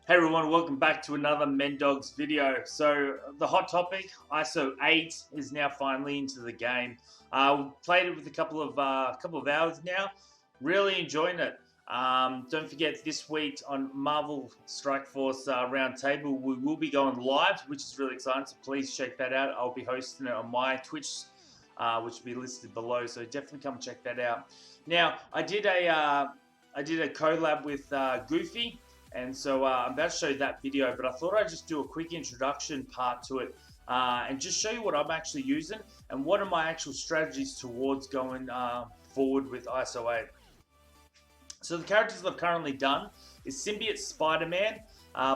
Hey everyone, welcome back to another Mendawgs video. So the hot topic, ISO 8, is now finally into the game. Played it with a couple of hours now. Really enjoying it. Don't forget this week on Marvel Strike Force Roundtable, we will be going live, which is really exciting. So please check that out. I'll be hosting it on my Twitch, which will be listed below. So definitely come check that out. Now I did a collab with Goofy. And so I'm about to show you that video, but I thought I'd just do a quick introduction part to it and just show you what I'm actually using and what are my actual strategies towards going forward with ISO 8. So the characters I've currently done is Symbiote Spider-Man,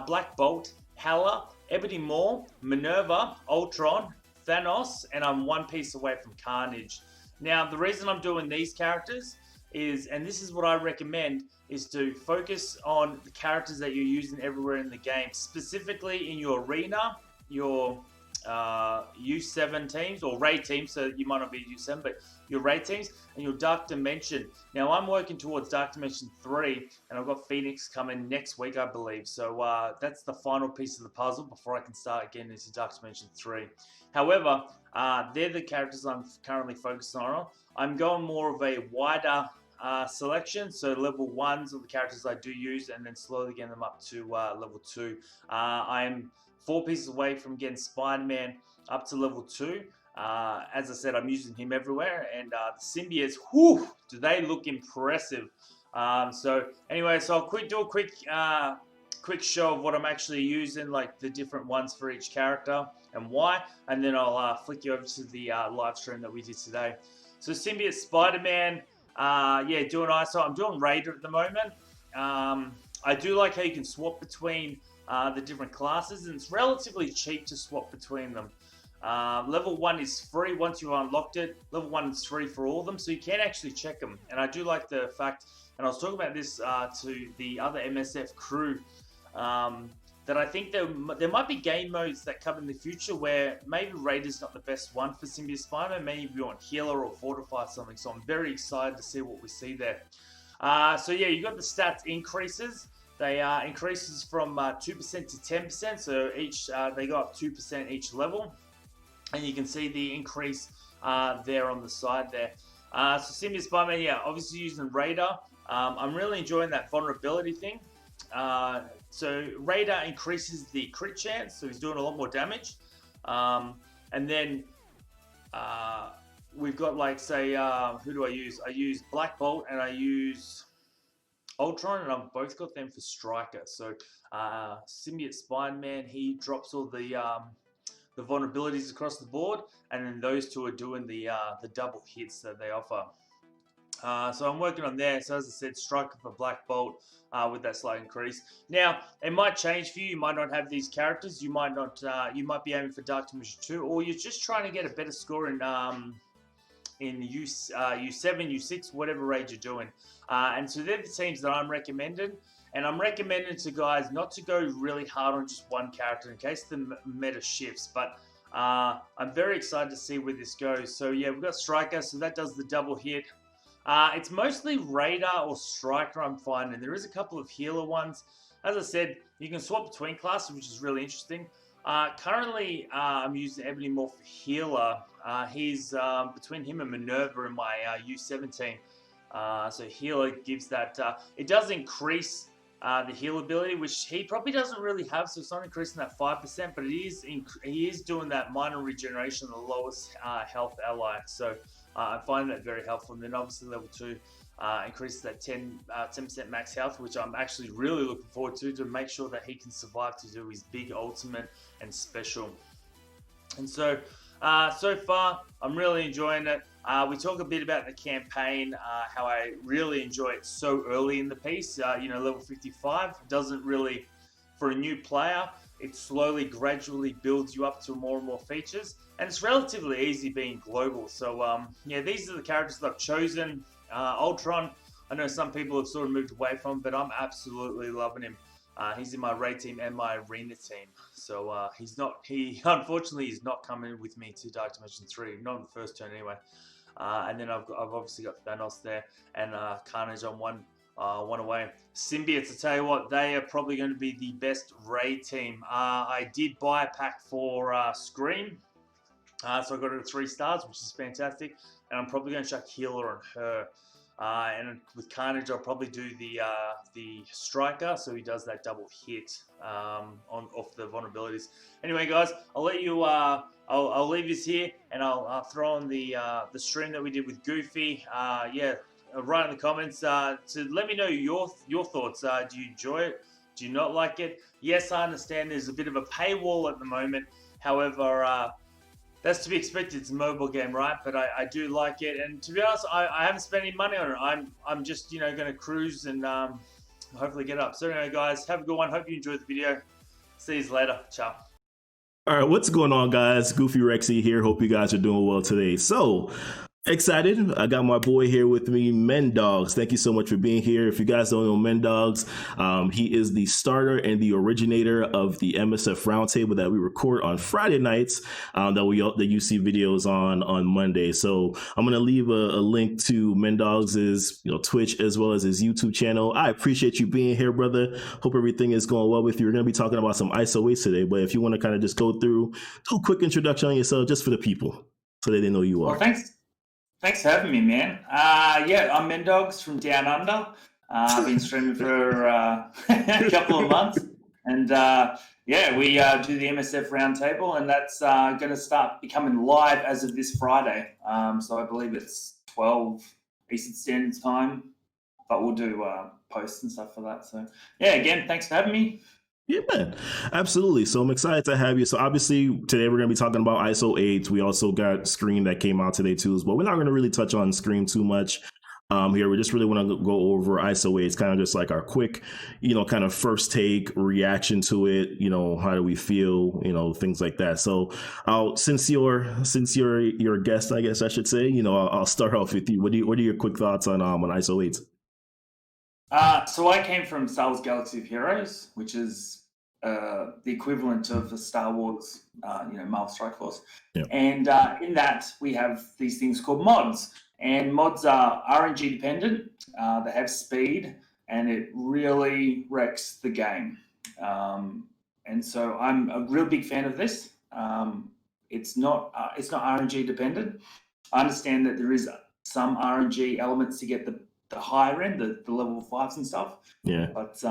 Black Bolt, Hela, Ebony Maw, Minerva, Ultron, Thanos, and I'm one piece away from Carnage. Now, the reason I'm doing these characters is, and this is what I recommend, is to focus on the characters that you're using everywhere in the game, specifically in your arena, your U7 teams, or raid teams, so you might not be U7, but your raid teams, and your Dark Dimension. Now, I'm working towards Dark Dimension 3, and I've got Phoenix coming next week, I believe, so that's the final piece of the puzzle before I can start getting into Dark Dimension 3. However, they're the characters I'm currently focused on. I'm going more of a wider selection, so level 1s of the characters I do use, and then slowly getting them up to level 2. I'm 4 pieces away from getting Spider-Man up to level 2. As I said, I'm using him everywhere, and the symbiotes, whew, do they look impressive. So anyway, so I'll do a quick show of what I'm actually using, like the different ones for each character and why, and then I'll flick you over to the live stream that we did today. So Symbiote Spider-Man, yeah, doing ISO. I'm doing Raider at the moment. I do like how you can swap between the different classes, and it's relatively cheap to swap between them. Level 1 is free once you've unlocked it. Level 1 is free for all of them, so you can actually check them. And I do like the fact, and I was talking about this to the other MSF crew, that I think there might be game modes that come in the future where maybe Raider's not the best one for Symbiote Spider-Man. Maybe you want Healer or Fortify something. So I'm very excited to see what we see there. So yeah, you got the stats increases. They increases from 2% to 10%. So each they go up 2% each level, and you can see the increase there on the side there. So Symbiote Spider-Man, yeah, obviously using Raider. I'm really enjoying that vulnerability thing. So Raider increases the crit chance, so he's doing a lot more damage. And then we've got, like, say, who do I use? I use Black Bolt and I use Ultron, and I've both got them for Striker. So Symbiote Spider-Man, he drops all the vulnerabilities across the board, and then those two are doing the double hits that they offer. So I'm working on there. So as I said, Striker for Black Bolt with that slight increase. Now, it might change for you. You might not have these characters. You might not. You might be aiming for Dark Dimension 2, or you're just trying to get a better score in U7, U6, whatever raid you're doing. And so they're the teams that I'm recommending. And I'm recommending to guys not to go really hard on just one character in case the meta shifts. But I'm very excited to see where this goes. So yeah, we've got Striker, so that does the double hit. It's mostly Raider or Striker I'm finding. There is a couple of healer ones. As I said, you can swap between classes, which is really interesting. Currently, I'm using Ebony Maw for healer. He's between him and Minerva in my U17. So healer gives that. It does increase the heal ability, which he probably doesn't really have, so it's not increasing that 5%, but he is doing that minor regeneration of the lowest health ally. So I find that very helpful. And then obviously level 2 increases that 10% max health, which I'm actually really looking forward to make sure that he can survive to do his big ultimate and special. And so, so far, I'm really enjoying it. We talk a bit about the campaign, how I really enjoy it so early in the piece. Level 55 doesn't really, for a new player, it slowly, gradually builds you up to more and more features. And it's relatively easy being global. So, yeah, these are the characters that I've chosen. Ultron, I know some people have sort of moved away from, but I'm absolutely loving him. He's in my raid team and my arena team. So he unfortunately is not coming with me to Dark Dimension 3, not on the first turn anyway. And then I've obviously got Thanos there and Carnage on one away. Symbiotes, I tell you what, they are probably going to be the best raid team. I did buy a pack for Scream, so I got it at 3 stars, which is fantastic. And I'm probably going to chuck Healer on her. And with Carnage, I'll probably do the Striker, so he does that double hit off the vulnerabilities. Anyway, guys, I'll let you. I'll leave this here, and I'll throw on the stream that we did with Goofy. Yeah, write in the comments to let me know your thoughts. Do you enjoy it? Do you not like it? Yes, I understand there's a bit of a paywall at the moment. However, that's to be expected. It's a mobile game, right? But I do like it, and to be honest, I haven't spent any money on it. I'm just going to cruise and hopefully get up. So anyway, guys, have a good one. Hope you enjoyed the video. See you later. Ciao. All right, what's going on, guys? Goofyrhexxi here. Hope you guys are doing well today. So excited. I got my boy here with me, Mendawgs. Thank you so much for being here. If you guys don't know Mendawgs, he is the starter and the originator of the MSF Roundtable that we record on Friday nights that you see videos on Monday. So I'm going to leave a link to Mendawgs' Twitch as well as his YouTube channel. I appreciate you being here, brother. Hope everything is going well with you. We're going to be talking about some ISO 8s today, but if you want to kind of just do a quick introduction on yourself just for the people so that they know you are. Well, Thanks for having me, man. Yeah, I'm Mendawgs from Down Under. I've been streaming for a couple of months. And yeah, we do the MSF Roundtable, and that's going to start becoming live as of this Friday. So I believe it's 12 Eastern Standard Time, but we'll do posts and stuff for that. So yeah, again, thanks for having me. Yeah, man. Absolutely. So I'm excited to have you. So obviously today we're going to be talking about ISO 8. We also got Scream that came out today too, but we're not going to really touch on Scream too much here. We just really want to go over ISO 8. It's kind of just like our quick, kind of first take reaction to it. How do we feel? Things like that. So since you're your guest, I guess I should say, I'll start off with you. What are your quick thoughts on ISO 8? So I came from Star Wars Galaxy of Heroes, which is the equivalent of the Star Wars, Marvel Strike Force. Yep. And in that, we have these things called mods. And mods are RNG dependent. They have speed, and it really wrecks the game. And so I'm a real big fan of this. It's not RNG dependent. I understand that there is some RNG elements to get the higher end, the level 5s and stuff. Yeah. But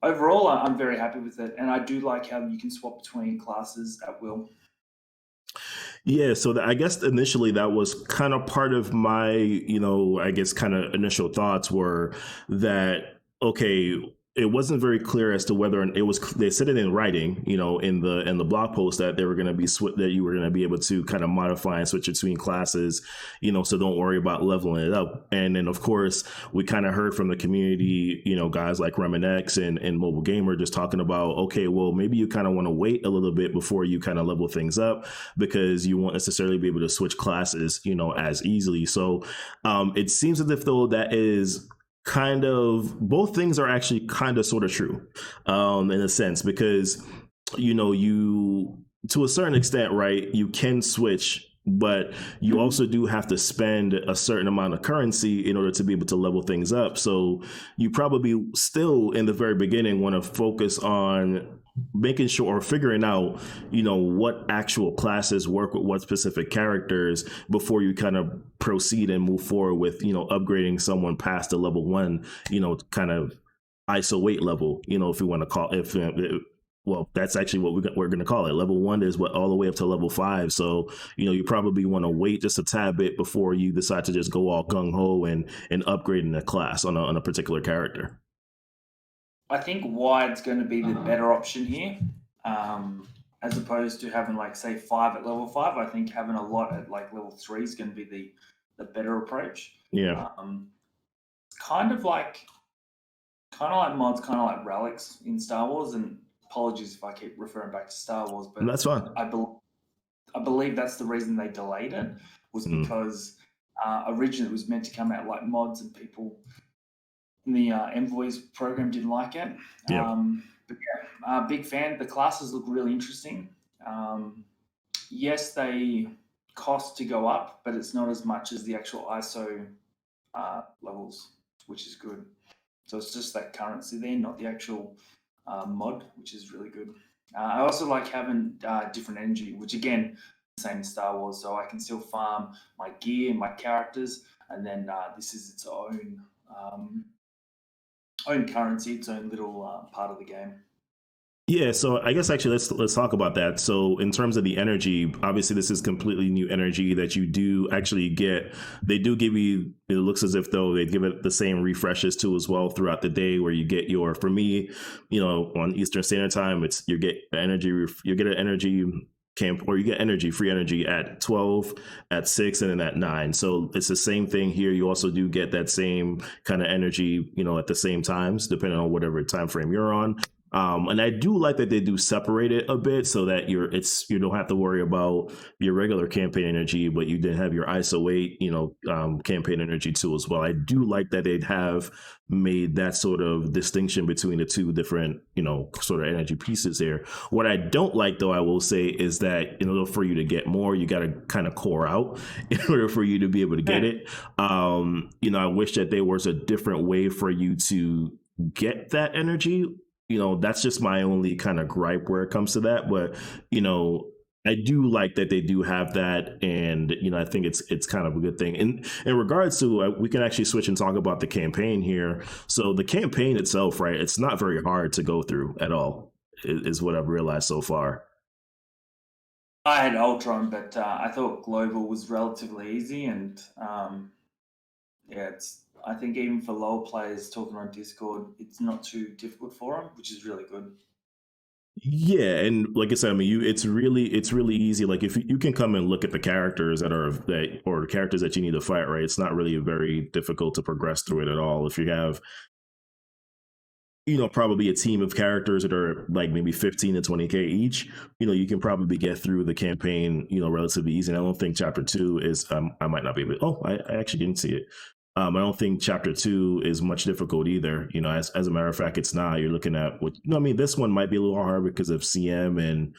overall, I'm very happy with it, and I do like how you can swap between classes at will. Yeah, so I guess initially that was kind of part of my, I guess kind of initial thoughts were that, okay, it wasn't very clear as to whether they said it in writing, in the blog post that they were going to be that you were going to be able to kind of modify and switch between classes, so don't worry about leveling it up. And then of course we kind of heard from the community, guys like Remanx and Mobile Gamer just talking about, okay, well maybe you kind of want to wait a little bit before you kind of level things up because you won't necessarily be able to switch classes, as easily. So it seems as if though that is kind of both things are actually kind of sort of true in a sense, because you to a certain extent, right, you can switch, but you also do have to spend a certain amount of currency in order to be able to level things up. So you probably still in the very beginning want to focus on making sure or figuring out, what actual classes work with what specific characters before you kind of proceed and move forward with, upgrading someone past the level 1, kind of ISO 8 level, if we want to call it, well, that's actually what we're going to call it. Level 1 is all the way up to level 5. So, you probably want to wait just a tad bit before you decide to just go all gung ho and upgrade in a class on a particular character. I think wide's going to be the better option here, as opposed to having say 5 at level 5. I think having a lot at level 3 is going to be the better approach. Yeah. Kind of like mods, kind of like relics in Star Wars. And apologies if I keep referring back to Star Wars, but that's fine. I believe that's the reason they delayed it was because originally it was meant to come out like mods, and people in the Envoys program didn't like it. Yeah. But yeah, big fan. The classes look really interesting. Yes, they cost to go up, but it's not as much as the actual ISO levels, which is good. So it's just that currency there, not the actual mod, which is really good. I also like having different energy, which again, same as Star Wars. So I can still farm my gear, my characters, and then this is its own currency, its own little part of the game. Yeah, so I guess actually let's talk about that. So in terms of the energy, obviously this is completely new energy that you do actually get. They do give you, it looks as if though they give it the same refreshes too as well throughout the day, where you get your, for me, on Eastern Standard Time, it's you get energy, you get an energy camp, or you get energy, free energy at 12, at 6, and then at 9. So it's the same thing here. You also do get that same kind of energy, at the same times, depending on whatever time frame you're on. And I do like that they do separate it a bit so that you don't have to worry about your regular campaign energy, but you did have your ISO 8, campaign energy too as well. I do like that they'd have made that sort of distinction between the two different, sort of energy pieces there. What I don't like, though, I will say, is that in order for you to get more, you got to kind of core out in order for you to be able to get it. I wish that there was a different way for you to get that energy. That's just my only kind of gripe where it comes to that. But, I do like that they do have that, and I think it's kind of a good thing. In regards to, we can actually switch and talk about the campaign here. So the campaign itself, right? It's not very hard to go through at all, is what I've realized so far. I had Ultron, but I thought Global was relatively easy, and yeah, I think even for lower players talking on Discord, it's not too difficult for them, which is really good. Yeah, and like I said, I mean, it's really easy. Like if you can come and look at the characters or the characters that you need to fight, right? It's not really very difficult to progress through it at all. If you have, probably a team of characters that are like maybe 15 to 20K each, you can probably get through the campaign, relatively easy. And I don't think chapter 2 is, I might not be able to, I actually didn't see it. I don't think chapter 2 is much difficult either. As a matter of fact, it's not. You're looking at what, this one might be a little hard because of CM and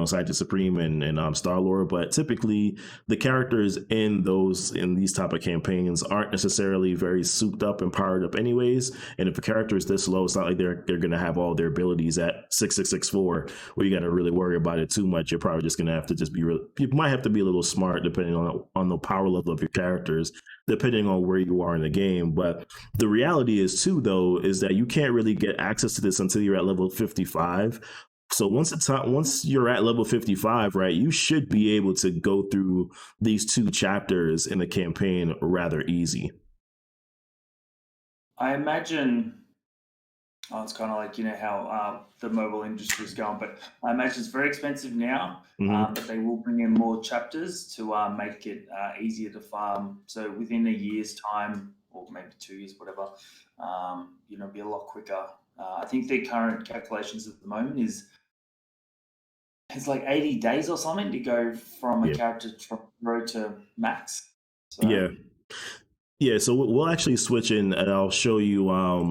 Scientist Supreme and Star Lord, but typically the characters in these type of campaigns aren't necessarily very souped up and powered up anyways. And if a character is this low, it's not like they're going to have all their abilities at 6664, where you got to really worry about it too much. You're probably just going to have to just be real. You might have to be a little smart depending on the power level of your characters, depending on where you are in the game. But the reality is too, though, is that you can't really get access to this until you're at level 55. So once you're at level 55, right, you should be able to go through these 2 chapters in the campaign rather easy. I imagine, it's kind of like, how the mobile industry is going, but I imagine it's very expensive now, but they will bring in more chapters to make it easier to farm. So within a year's time, or maybe 2 years, whatever, be a lot quicker. I think their current calculations at the moment is it's like 80 days or something to go from a character from road to max. So. Yeah, so we'll actually switch in and I'll show you.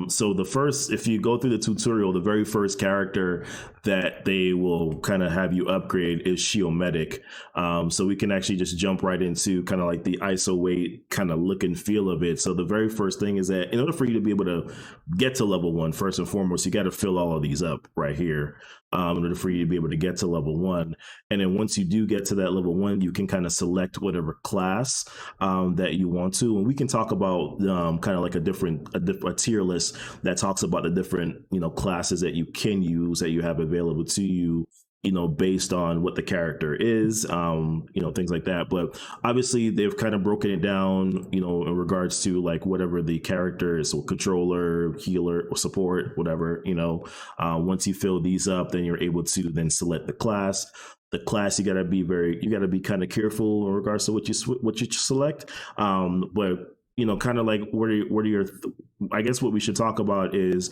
So if you go through the tutorial, the very first character that they will kind of have you upgrade is Shield Medic. So we can actually just jump right into kind of like the ISO weight kind of look and feel of it. So the very first thing is that in order for you to be able to get to level 1, first and foremost, you got to fill all of these up right here. In order for you to be able to get to level 1. And then once you do get to that level 1, you can kind of select whatever class that you want to. And we can talk about kind of like a tier list that talks about the different, classes that you can use that you have available to you, based on what the character is, things like that. But obviously they've kind of broken it down, in regards to like whatever the character is, so controller, healer, or support, whatever, once you fill these up, then you're able to then select the class. The class, you gotta be kind of careful in regards to what you select. But kind of like what are your I guess what we should talk about is,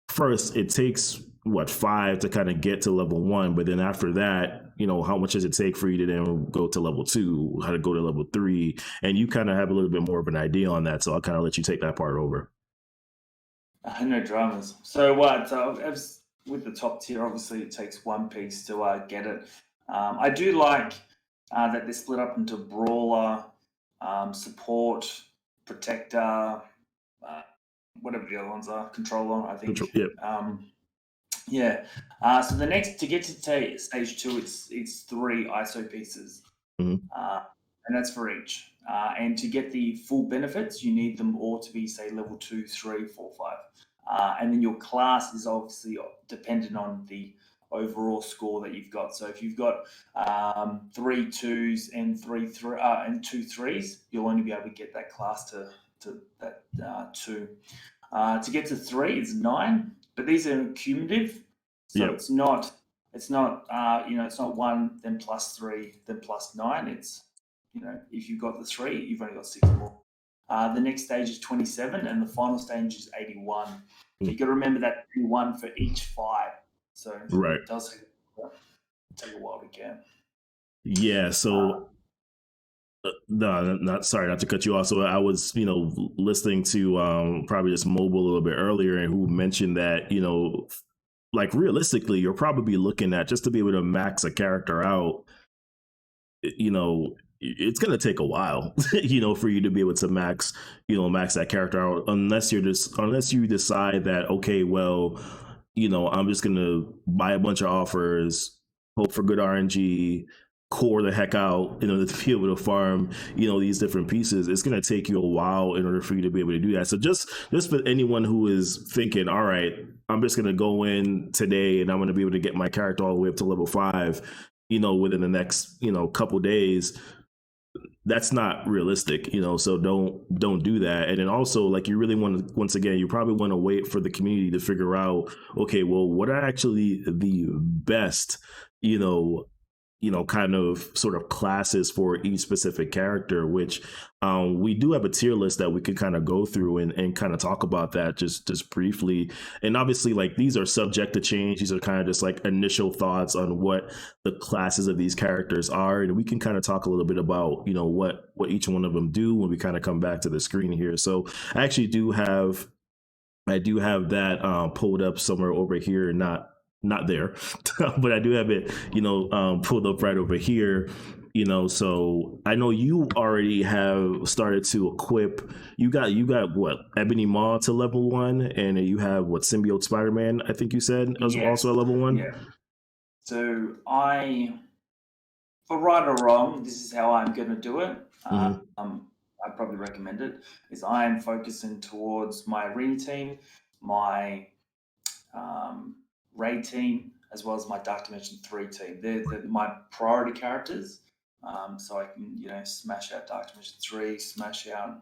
first, it takes 5 to kind of get to level 1, but then after that, how much does it take for you to then go to level 2, how to go to level 3, and you kind of have a little bit more of an idea on that, so I'll kind of let you take that part over. No dramas. So with the top tier, obviously it takes 1 piece to get it. I do like that they're split up into brawler, support, protector, whatever the other ones are, control on, I think. Yep. Yeah. So the next, to get to stage 2, it's 3 ISO pieces, and that's for each. And to get the full benefits, you need them all to be, say, level 2, 3, 4, 5. And then your class is obviously dependent on the overall score that you've got. So if you've got 3 2s and 2 3s, you'll only be able to get that class to that 2. To get to 3, it's 9, but these are cumulative, so it's not it's not 1 then plus 3 then plus 9. It's if you've got the 3, you've only got 6 more. The next stage is 27, and the final stage is 81. So you've got to remember that 1 for each 5. So it does take a while to get. Yeah. So. No, not sorry, not to cut you off. So I was, listening to probably just Mobile a little bit earlier, and who mentioned that, like realistically, you're probably looking at, just to be able to max a character out, it's going to take a while, for you to be able to max that character out, unless you decide that, okay, well, I'm just going to buy a bunch of offers, hope for good RNG, core the heck out, to be able to farm, these different pieces. It's going to take you a while in order for you to be able to do that. So just for anyone who is thinking, all right, I'm just going to go in today and I'm going to be able to get my character all the way up to level 5, within the next, couple days, that's not realistic, so don't do that. And then also, like, you really want to, once again, you probably want to wait for the community to figure out, okay, well, what are actually the best, kind of sort of classes for each specific character, which we do have a tier list that we could kind of go through and kind of talk about that just briefly. And obviously, like, these are subject to change. These are kind of just like initial thoughts on what the classes of these characters are. And we can kind of talk a little bit about, what each one of them do when we kind of come back to the screen here. So I actually do have that pulled up somewhere over here, not there, but I do have it, pulled up right over here, so I know you already have started to equip. You got what, Ebony Maw to level 1, and you have what, Symbiote Spider-Man, I think you said, also at level 1. Yeah. So for right or wrong, this is how I'm going to do it. I'd probably recommend it, is I am focusing towards my arena team, my raid team, as well as my Dark Dimension 3 team. They're my priority characters, so I can smash out Dark Dimension 3, smash out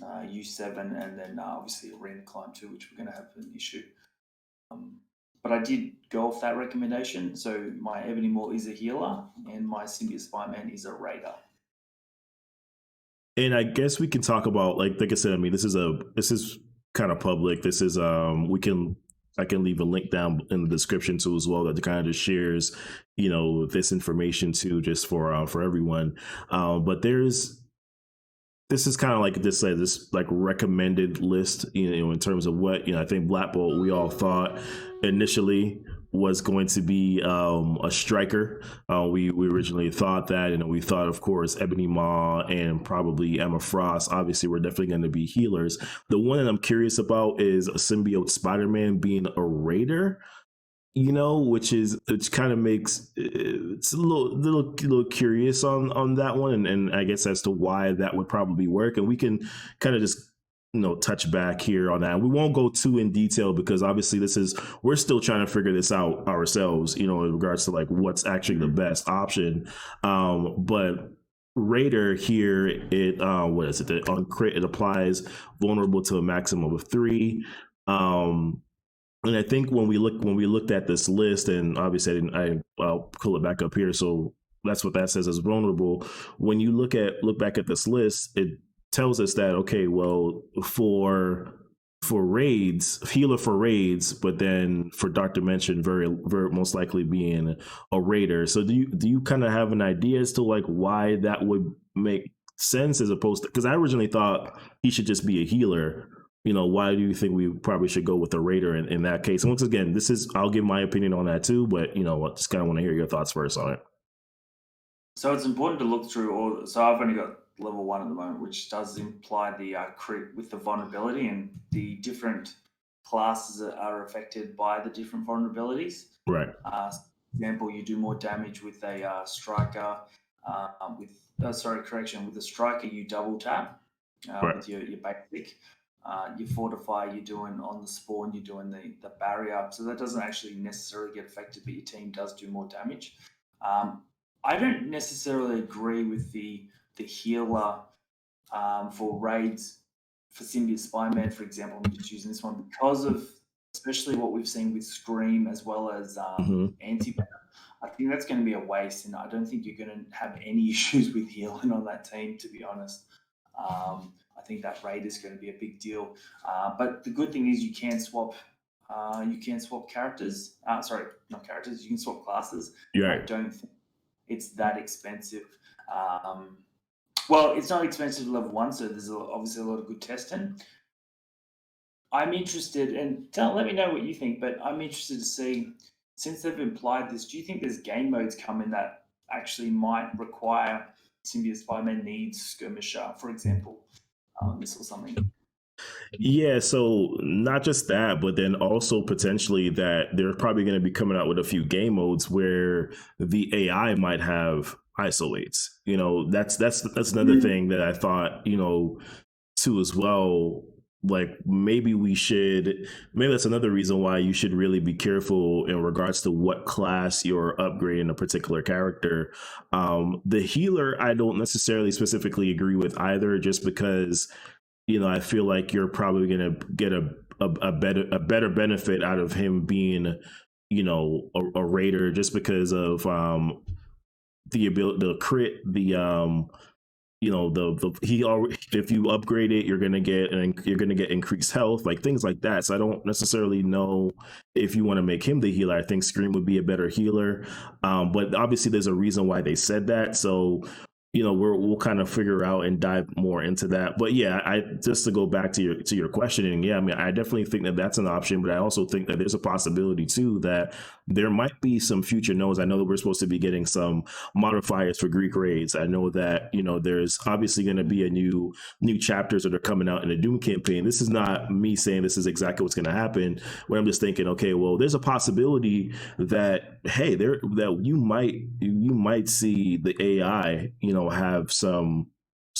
U7, and then obviously Arena Climb 2, which we're going to have an issue. But I did go off that recommendation. So my Ebony Maw is a healer, and my Symbiote Spider-Man is a raider. And I guess we can talk about, like I said, I mean, this is kind of public. This is I can leave a link down in the description too as well, that kind of just shares, this information too, just for everyone. But this is kind of like this like recommended list, in terms of what, I think Black Bolt, we all thought initially was going to be a striker. We originally thought that, and we thought, of course, Ebony Maw and probably Emma Frost obviously were definitely going to be healers. The one that I'm curious about is a Symbiote Spider-Man being a raider, which kind of makes it's a little curious on that one, and I guess as to why that would probably work. And we can kind of just touch back here on that. We won't go too in detail, because obviously we're still trying to figure this out ourselves, in regards to like what's actually the best option. But Raider here, it what is it? On crit, it applies vulnerable to a maximum of 3. And I think when we looked at this list, and obviously I'll pull it back up here, so that's what that says as vulnerable. When you look back at this list, it tells us that, okay, well, for raids, healer for raids, but then for Dark Dimension, very, very most likely being a raider. So do you kind of have an idea as to like why that would make sense, as opposed to, because I originally thought he should just be a healer. Why do you think we probably should go with a raider in that case? And once again, I'll give my opinion on that too, but I just kind of want to hear your thoughts first on it. So it's important to look through so I've only got level 1 at the moment, which does imply the crit with the vulnerability, and the different classes are affected by the different vulnerabilities. Right. For example, you do more damage with a striker. With a striker, you double tap with your basic. Your fortify, you're doing on the spawn, you're doing the barrier. So that doesn't actually necessarily get affected, but your team does do more damage. I don't necessarily agree with the healer for raids for Symbiote Spider-Man, for example. I'm just using this one because of especially what we've seen with Scream as well as Anti-Venom. I think that's going to be a waste, and I don't think you're going to have any issues with healing on that team, to be honest. I think that raid is going to be a big deal. But the good thing is you can swap. You can swap characters. Sorry, not characters. You can swap classes. Right. I don't think it's that expensive. Well, it's not expensive level 1, so there's obviously a lot of good testing. I'm interested, and let me know what you think, but I'm interested to see, since they've implied this, do you think there's game modes coming that actually might require Symbiote Spider-Man needs Skirmisher, for example, this or something? Yeah, so not just that, but then also potentially that they're probably going to be coming out with a few game modes where the AI might have isolates. That's another thing that I thought, too as well. Like maybe that's another reason why you should really be careful in regards to what class you're upgrading a particular character. The healer, I don't necessarily specifically agree with either, just because I feel like you're probably going to get a better benefit out of him being, a raider, just because of the ability, the crit, if you upgrade it, you're gonna get increased health, like things like that. So I don't necessarily know if you want to make him the healer. I think Scream would be a better healer, but obviously there's a reason why they said that. So we'll kind of figure out and dive more into that. But yeah, I just to go back to your questioning, yeah, I mean, I definitely think that that's an option, but I also think that there's a possibility too that there might be some future nodes. I know that we're supposed to be getting some modifiers for Greek raids. I know that there's obviously going to be a new chapters that are coming out in the Doom campaign. This is not me saying this is exactly what's going to happen. When I'm just thinking, okay, well, there's a possibility that you might see the AI, have some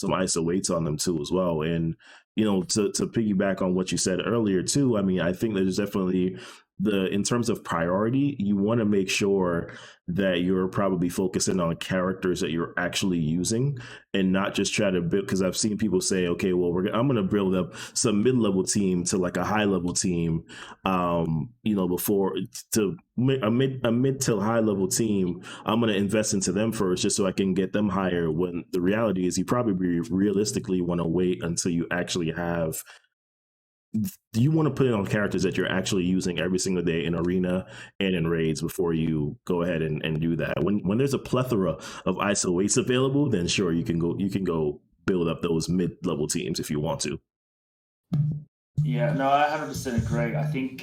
ISO weights on them too as well. And to piggyback on what you said earlier too, I mean, I think there's definitely in terms of priority, you want to make sure that you're probably focusing on characters that you're actually using and not just try to build, because I've seen people say, okay, well, I'm going to build up some mid-level team to like a high-level team, before to a mid to high-level team. I'm going to invest into them first just so I can get them higher, when the reality is you probably realistically want to wait until you actually have you want to put it on characters that you're actually using every single day in arena and in raids before you go ahead and do that. When there's a plethora of ISO weights available, then sure, you can go build up those mid-level teams if you want to. Yeah, no, I 100% agree. I think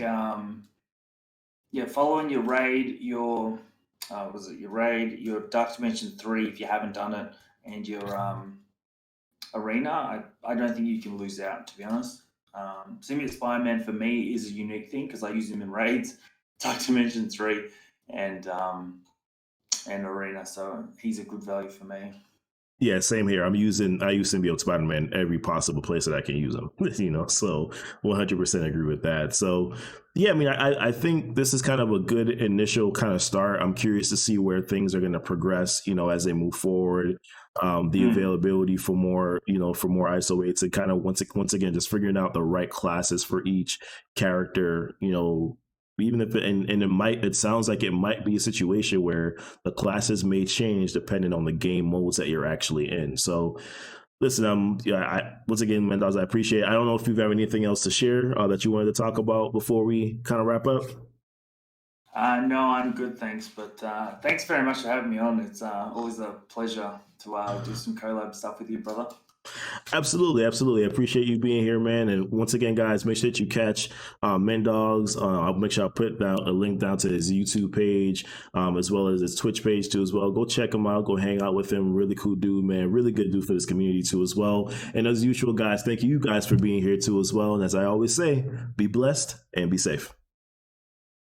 following your raid, your Dark Dimension 3, if you haven't done it, and your arena, I don't think you can lose out, to be honest. Symbiote Spider-Man for me is a unique thing because I use him in raids, Dark Dimension 3, and arena, so he's a good value for me. Yeah, same here. I use Symbiote Spider-Man every possible place that I can use him. So 100% agree with that. So yeah, I mean, I think this is kind of a good initial kind of start. I'm curious to see where things are going to progress, as they move forward. The availability for more ISO weights, and kind of once again just figuring out the right classes for each character. Even if it sounds like it might be a situation where the classes may change depending on the game modes that you're actually in. So listen, once again, Mendawgs, I appreciate it. I don't know if you have anything else to share that you wanted to talk about before we kind of wrap up. No, I'm good, thanks. But thanks very much for having me on. It's always a pleasure to do some collab stuff with you, brother. Absolutely, absolutely. I appreciate you being here, man. And once again, guys, make sure that you catch Mendawgs. I'll make sure I put down a link down to his YouTube page, as well as his Twitch page too, as well. Go check him out. Go hang out with him. Really cool dude, man. Really good dude for this community too, as well. And as usual, guys, thank you guys for being here too, as well. And as I always say, be blessed and be safe.